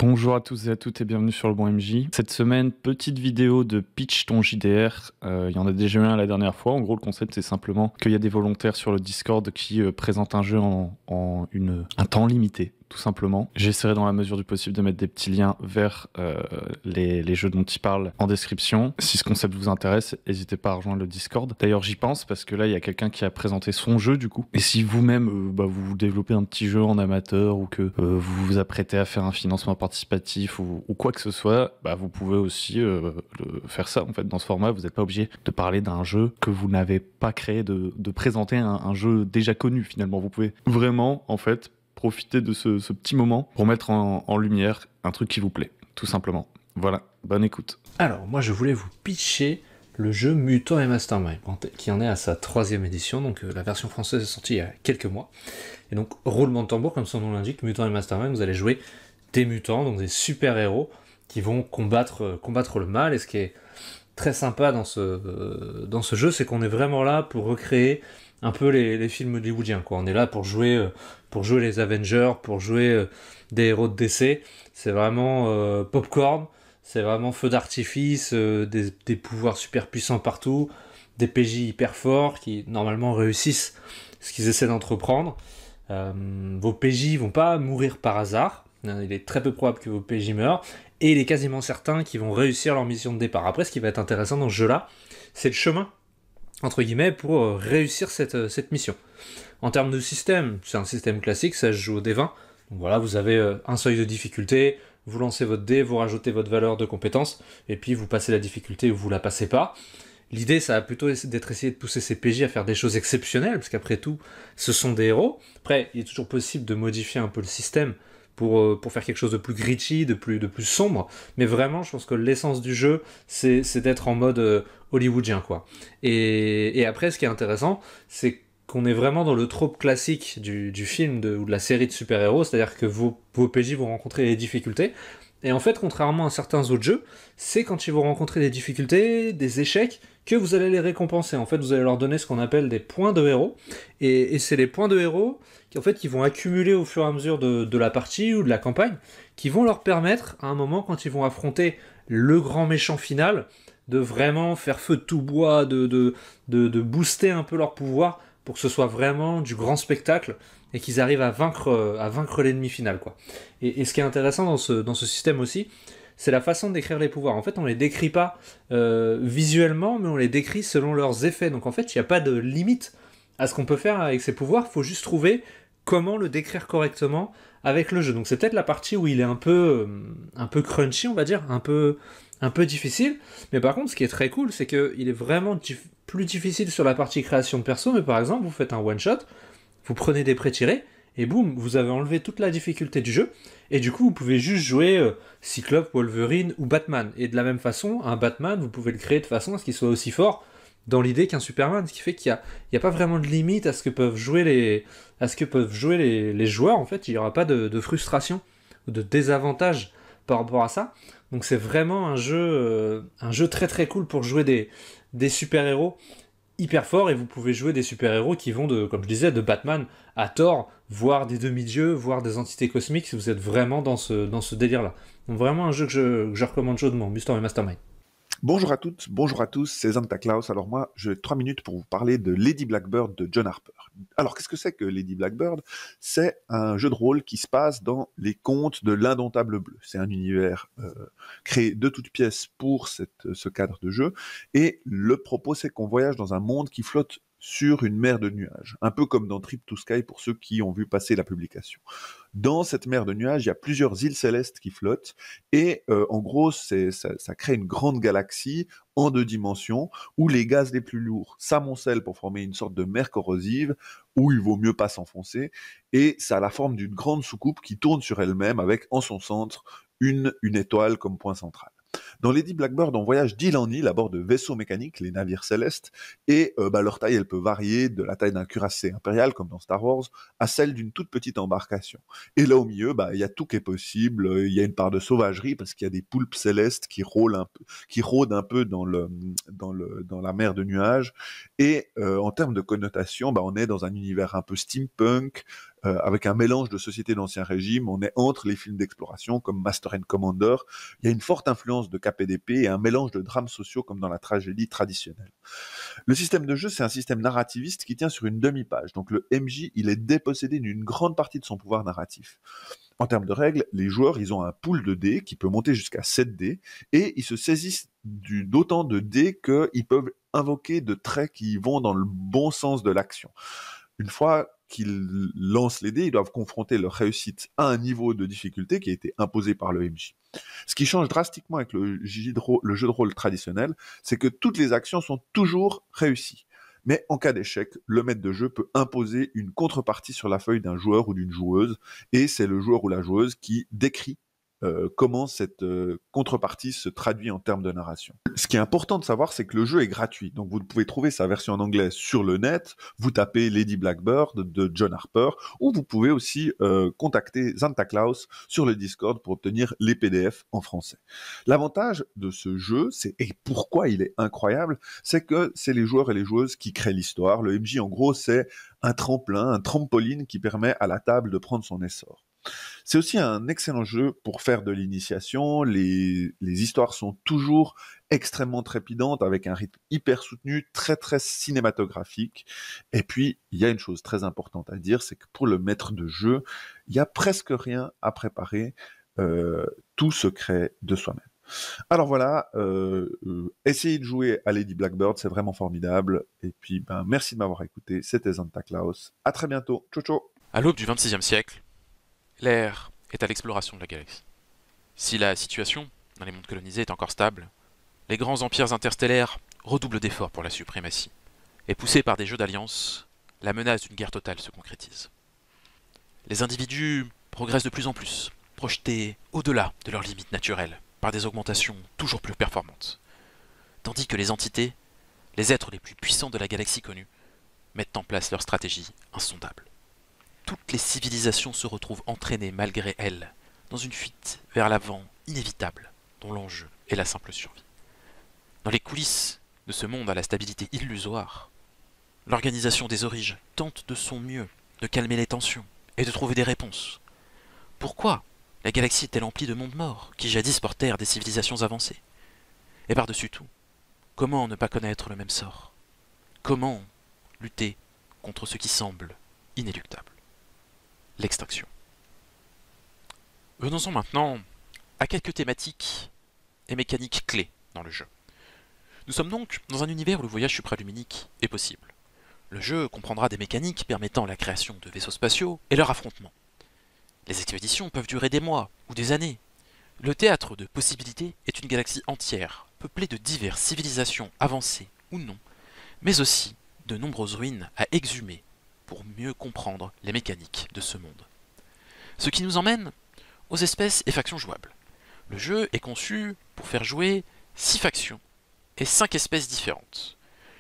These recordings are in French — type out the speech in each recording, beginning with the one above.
Bonjour à tous et à toutes et bienvenue sur le bon MJ. Cette semaine, petite vidéo de pitch ton JDR. Il y en a déjà eu un la dernière fois. En gros, le concept, c'est simplement qu'il y a des volontaires sur le Discord qui présentent un jeu en un temps limité, tout simplement. J'essaierai dans la mesure du possible de mettre des petits liens vers les jeux dont ils parlent en description. Si ce concept vous intéresse, n'hésitez pas à rejoindre le Discord. D'ailleurs, j'y pense parce que là, il y a quelqu'un qui a présenté son jeu du coup. Et si vous-même, vous développez un petit jeu en amateur ou que vous vous apprêtez à faire un financement participatif ou quoi que ce soit, vous pouvez aussi faire ça en fait dans ce format. Vous n'êtes pas obligé de parler d'un jeu que vous n'avez pas créé, de présenter un jeu déjà connu finalement. Vous pouvez vraiment en fait profiter de ce petit moment pour mettre en lumière un truc qui vous plaît, tout simplement. Voilà, bonne écoute. Alors, moi je voulais vous pitcher le jeu Mutant et Mastermind, qui en est à sa 3e édition, donc la version française est sortie il y a quelques mois. Et donc, roulement de tambour, comme son nom l'indique, Mutant et Mastermind, vous allez jouer des mutants, donc des super-héros, qui vont combattre le mal, et ce qui est très sympa dans ce jeu, c'est qu'on est vraiment là pour recréer un peu les films hollywoodiens, quoi. On est là pour jouer les Avengers, pour jouer des héros de DC. C'est vraiment popcorn, c'est vraiment feu d'artifice, des pouvoirs super puissants partout, des PJ hyper forts qui normalement réussissent ce qu'ils essaient d'entreprendre. Vos PJ vont pas mourir par hasard, il est très peu probable que vos PJ meurent, et il est quasiment certain qu'ils vont réussir leur mission de départ. Après, ce qui va être intéressant dans ce jeu-là, c'est le chemin, entre guillemets, pour réussir cette mission. En termes de système, c'est un système classique, ça se joue au D20. Donc voilà, vous avez un seuil de difficulté, vous lancez votre dé, vous rajoutez votre valeur de compétence, et puis vous passez la difficulté ou vous la passez pas. L'idée, ça va plutôt d'être essayer de pousser ces PJ à faire des choses exceptionnelles, parce qu'après tout, ce sont des héros. Après, il est toujours possible de modifier un peu le système pour faire quelque chose de plus gritty, de plus sombre, mais vraiment, je pense que l'essence du jeu, c'est d'être en mode hollywoodien, quoi. Et après, ce qui est intéressant, c'est qu'on est vraiment dans le trope classique du film ou de la série de super-héros, c'est-à-dire que vos PJ vont rencontrer des difficultés, et en fait, contrairement à certains autres jeux, c'est quand ils vont rencontrer des difficultés, des échecs, que vous allez les récompenser. En fait, vous allez leur donner ce qu'on appelle des points de héros, et c'est les points de héros qui vont accumuler au fur et à mesure de la partie ou de la campagne, qui vont leur permettre, à un moment, quand ils vont affronter le grand méchant final, de vraiment faire feu de tout bois, de booster un peu leur pouvoir, pour que ce soit vraiment du grand spectacle, et qu'ils arrivent à vaincre l'ennemi final, quoi. Et ce qui est intéressant dans ce système aussi, c'est la façon de décrire les pouvoirs. En fait, on les décrit pas visuellement, mais on les décrit selon leurs effets. Donc en fait, il n'y a pas de limite à ce qu'on peut faire avec ces pouvoirs, il faut juste trouver comment le décrire correctement avec le jeu. Donc c'est peut-être la partie où il est un peu crunchy, on va dire, un peu difficile, mais par contre, ce qui est très cool, c'est qu'il est vraiment plus difficile sur la partie création de perso, mais par exemple, vous faites un one-shot, vous prenez des pré-tirés, et boum, vous avez enlevé toute la difficulté du jeu, et du coup, vous pouvez juste jouer Cyclope, Wolverine ou Batman. Et de la même façon, un Batman, vous pouvez le créer de façon à ce qu'il soit aussi fort dans l'idée qu'un Superman, ce qui fait qu'il n'y a pas vraiment de limite à ce que peuvent jouer les joueurs. En fait, il n'y aura pas de frustration ou de désavantage par rapport à ça. Donc c'est vraiment un jeu très très cool pour jouer des super-héros hyper forts, et vous pouvez jouer des super-héros qui vont comme je disais, de Batman à Thor, voire des demi-dieux, voire des entités cosmiques, si vous êtes vraiment dans ce délire-là. Donc vraiment un jeu que je recommande chaudement, Mutant et Mastermind. Bonjour à toutes, bonjour à tous, c'est Santa Claus. Alors moi, j'ai 3 minutes pour vous parler de Lady Blackbird de John Harper. Alors, qu'est-ce que c'est que Lady Blackbird ? C'est un jeu de rôle qui se passe dans les contes de l'Indomptable Bleu. C'est un univers créé de toutes pièces pour ce cadre de jeu. Et le propos, c'est qu'on voyage dans un monde qui flotte sur une mer de nuages, un peu comme dans Trip to Sky pour ceux qui ont vu passer la publication. Dans cette mer de nuages, il y a plusieurs îles célestes qui flottent, et en gros, ça crée une grande galaxie en 2 dimensions, où les gaz les plus lourds s'amoncellent pour former une sorte de mer corrosive, où il vaut mieux pas s'enfoncer, et ça a la forme d'une grande soucoupe qui tourne sur elle-même, avec en son centre une étoile comme point central. Dans Lady Blackbird, on voyage d'île en île à bord de vaisseaux mécaniques, les navires célestes, et leur taille, elle peut varier de la taille d'un cuirassé impérial, comme dans Star Wars, à celle d'une toute petite embarcation. Et là, au milieu, il y a tout qui est possible. Il y a une part de sauvagerie, parce qu'il y a des poulpes célestes qui rôdent un peu dans la mer de nuages. Et en termes de connotation, on est dans un univers un peu steampunk, avec un mélange de sociétés d'Ancien Régime. On est entre les films d'exploration comme Master and Commander. Il y a une forte influence de KPDP et un mélange de drames sociaux comme dans la tragédie traditionnelle. Le système de jeu, c'est un système narrativiste qui tient sur une demi-page. Donc le MJ, il est dépossédé d'une grande partie de son pouvoir narratif. En termes de règles, les joueurs, ils ont un pool de dés qui peut monter jusqu'à 7 dés et ils se saisissent d'autant de dés qu'ils peuvent invoquer de traits qui vont dans le bon sens de l'action. Une fois qu'ils lancent les dés, ils doivent confronter leur réussite à un niveau de difficulté qui a été imposé par le MJ. Ce qui change drastiquement avec le jeu de rôle traditionnel, c'est que toutes les actions sont toujours réussies. Mais en cas d'échec, le maître de jeu peut imposer une contrepartie sur la feuille d'un joueur ou d'une joueuse, et c'est le joueur ou la joueuse qui décrit comment cette contrepartie se traduit en termes de narration. Ce qui est important de savoir, c'est que le jeu est gratuit. Donc vous pouvez trouver sa version en anglais sur le net, vous tapez Lady Blackbird de John Harper, ou vous pouvez aussi contacter Santa Claus sur le Discord pour obtenir les PDF en français. L'avantage de ce jeu, et pourquoi il est incroyable, c'est que c'est les joueurs et les joueuses qui créent l'histoire. Le MJ, en gros, c'est un tremplin, un trampoline qui permet à la table de prendre son essor. C'est aussi un excellent jeu pour faire de l'initiation. Les histoires sont toujours extrêmement trépidantes, avec un rythme hyper soutenu, très très cinématographique. Et puis, il y a une chose très importante à dire, c'est que pour le maître de jeu, il n'y a presque rien à préparer. Tout se crée de soi-même. Alors voilà, essayez de jouer à Lady Blackbird, c'est vraiment formidable. Et puis, merci de m'avoir écouté. C'était Santa Claus. À très bientôt. Ciao, ciao. À l'aube du XXIe siècle, l'ère est à l'exploration de la galaxie. Si la situation dans les mondes colonisés est encore stable, les grands empires interstellaires redoublent d'efforts pour la suprématie. Et poussés par des jeux d'alliance, la menace d'une guerre totale se concrétise. Les individus progressent de plus en plus, projetés au-delà de leurs limites naturelles, par des augmentations toujours plus performantes. Tandis que les entités, les êtres les plus puissants de la galaxie connue, mettent en place leurs stratégies insondables. Toutes les civilisations se retrouvent entraînées malgré elles, dans une fuite vers l'avant inévitable, dont l'enjeu est la simple survie. Dans les coulisses de ce monde à la stabilité illusoire, l'organisation des Origes tente de son mieux de calmer les tensions et de trouver des réponses. Pourquoi la galaxie est-elle emplie de mondes morts qui jadis portèrent des civilisations avancées? Et par-dessus tout, comment ne pas connaître le même sort? Comment lutter contre ce qui semble inéluctable? L'extinction. Venons-en maintenant à quelques thématiques et mécaniques clés dans le jeu. Nous sommes donc dans un univers où le voyage supraluminique est possible. Le jeu comprendra des mécaniques permettant la création de vaisseaux spatiaux et leur affrontement. Les expéditions peuvent durer des mois ou des années. Le théâtre de possibilités est une galaxie entière, peuplée de diverses civilisations avancées ou non, mais aussi de nombreuses ruines à exhumer pour mieux comprendre les mécaniques de ce monde. Ce qui nous emmène aux espèces et factions jouables. Le jeu est conçu pour faire jouer 6 factions et 5 espèces différentes.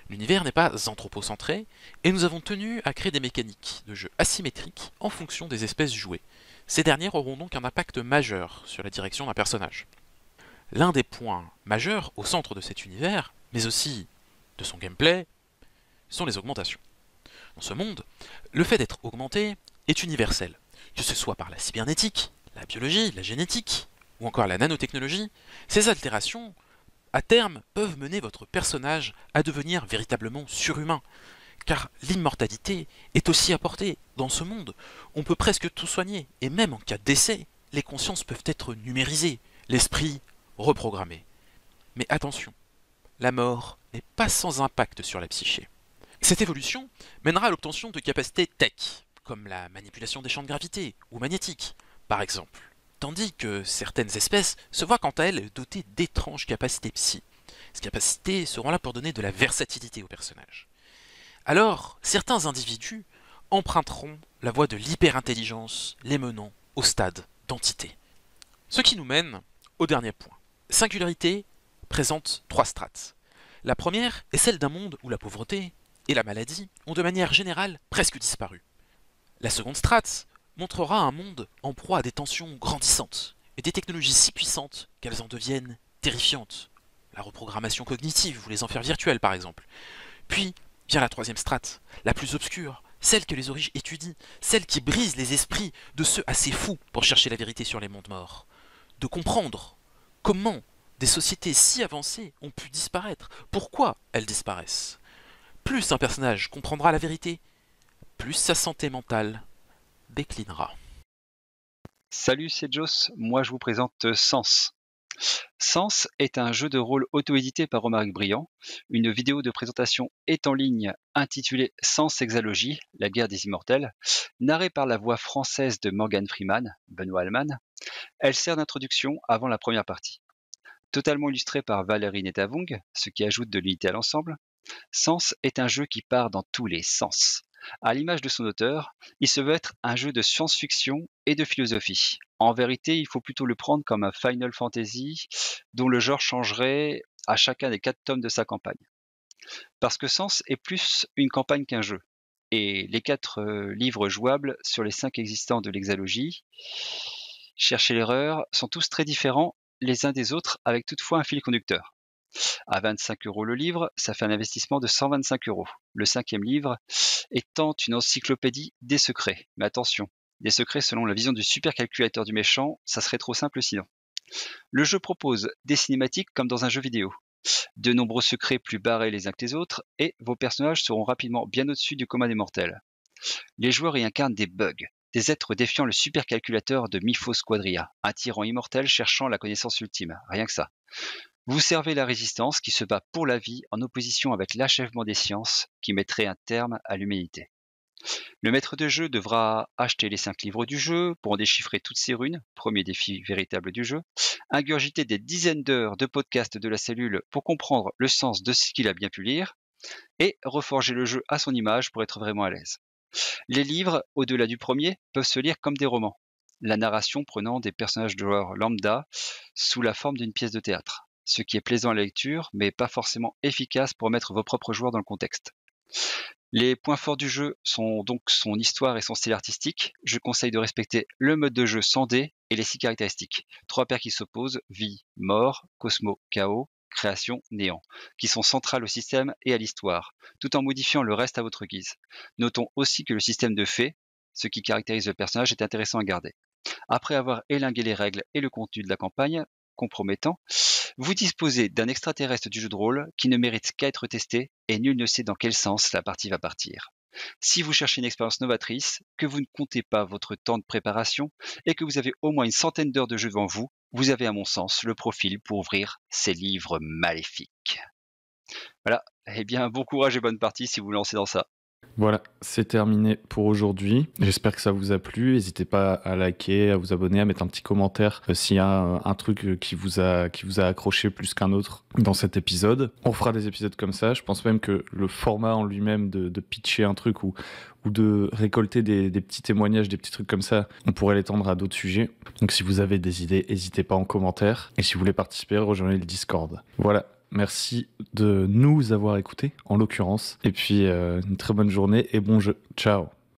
L'univers n'est pas anthropocentré et nous avons tenu à créer des mécaniques de jeu asymétriques en fonction des espèces jouées. Ces dernières auront donc un impact majeur sur la direction d'un personnage. L'un des points majeurs au centre de cet univers, mais aussi de son gameplay, sont les augmentations. Dans ce monde, le fait d'être augmenté est universel, que ce soit par la cybernétique, la biologie, la génétique, ou encore la nanotechnologie. Ces altérations, à terme, peuvent mener votre personnage à devenir véritablement surhumain, car l'immortalité est aussi apportée. Dans ce monde, on peut presque tout soigner, et même en cas de décès, les consciences peuvent être numérisées, l'esprit reprogrammé. Mais attention, la mort n'est pas sans impact sur la psyché. Cette évolution mènera à l'obtention de capacités tech, comme la manipulation des champs de gravité ou magnétiques, par exemple, tandis que certaines espèces se voient quant à elles dotées d'étranges capacités psy. Ces capacités seront là pour donner de la versatilité au personnage. Alors, certains individus emprunteront la voie de l'hyper-intelligence, les menant au stade d'entité. Ce qui nous mène au dernier point. Singularité présente 3 strates. La première est celle d'un monde où la pauvreté et la maladie ont de manière générale presque disparu. La seconde strate montrera un monde en proie à des tensions grandissantes et des technologies si puissantes qu'elles en deviennent terrifiantes. La reprogrammation cognitive ou les enfers virtuels par exemple. Puis vient la troisième strate, la plus obscure, celle que les origes étudient, celle qui brise les esprits de ceux assez fous pour chercher la vérité sur les mondes morts. De comprendre comment des sociétés si avancées ont pu disparaître, pourquoi elles disparaissent. Plus un personnage comprendra la vérité, plus sa santé mentale déclinera. Salut, c'est Joss. Moi, je vous présente Sens. Sens est un jeu de rôle auto-édité par Romaric Briand. Une vidéo de présentation est en ligne intitulée Sens Hexalogie, la guerre des immortels, narrée par la voix française de Morgan Freeman, Benoît Alman. Elle sert d'introduction avant la première partie. Totalement illustrée par Valérie Netavung, ce qui ajoute de l'unité à l'ensemble, Sens est un jeu qui part dans tous les sens. À l'image de son auteur, il se veut être un jeu de science-fiction et de philosophie. En vérité, il faut plutôt le prendre comme un Final Fantasy dont le genre changerait à chacun des 4 tomes de sa campagne. Parce que Sens est plus une campagne qu'un jeu. Et les 4 livres jouables sur les 5 existants de l'hexalogie, cherchez l'erreur, sont tous très différents les uns des autres avec toutefois un fil conducteur. À 25 € le livre, ça fait un investissement de 125 €. Le 5e livre étant une encyclopédie des secrets. Mais attention, des secrets selon la vision du supercalculateur du méchant, ça serait trop simple sinon. Le jeu propose des cinématiques comme dans un jeu vidéo. De nombreux secrets plus barrés les uns que les autres, et vos personnages seront rapidement bien au-dessus du commun des mortels. Les joueurs y incarnent des bugs, des êtres défiant le supercalculateur de Myphos Quadria, un tyran immortel cherchant la connaissance ultime, rien que ça. Vous servez la résistance qui se bat pour la vie en opposition avec l'achèvement des sciences qui mettrait un terme à l'humanité. Le maître de jeu devra acheter les 5 livres du jeu pour en déchiffrer toutes ces runes, premier défi véritable du jeu, ingurgiter des dizaines d'heures de podcasts de la cellule pour comprendre le sens de ce qu'il a bien pu lire, et reforger le jeu à son image pour être vraiment à l'aise. Les livres, au-delà du premier, peuvent se lire comme des romans, la narration prenant des personnages de joueurs lambda sous la forme d'une pièce de théâtre, ce qui est plaisant à la lecture, mais pas forcément efficace pour mettre vos propres joueurs dans le contexte. Les points forts du jeu sont donc son histoire et son style artistique. Je conseille de respecter le mode de jeu sans dés et les 6 caractéristiques. 3 paires qui s'opposent, vie, mort, cosmo, chaos, création, néant, qui sont centrales au système et à l'histoire, tout en modifiant le reste à votre guise. Notons aussi que le système de faits, ce qui caractérise le personnage, est intéressant à garder. Après avoir élingué les règles et le contenu de la campagne, compromettant, vous disposez d'un extraterrestre du jeu de rôle qui ne mérite qu'à être testé et nul ne sait dans quel sens la partie va partir. Si vous cherchez une expérience novatrice, que vous ne comptez pas votre temps de préparation et que vous avez au moins une centaine d'heures de jeu devant vous, vous avez à mon sens le profil pour ouvrir ces livres maléfiques. Voilà, eh bien bon courage et bonne partie si vous vous lancez dans ça. Voilà, c'est terminé pour aujourd'hui. J'espère que ça vous a plu. N'hésitez pas à liker, à vous abonner, à mettre un petit commentaire s'il y a un truc qui vous a accroché plus qu'un autre dans cet épisode. On fera des épisodes comme ça. Je pense même que le format en lui-même de pitcher un truc ou de récolter des petits témoignages, des petits trucs comme ça, on pourrait l'étendre à d'autres sujets. Donc si vous avez des idées, n'hésitez pas en commentaire. Et si vous voulez participer, rejoignez le Discord. Voilà. Merci de nous avoir écoutés, en l'occurrence. Et puis, une très bonne journée et bon jeu. Ciao.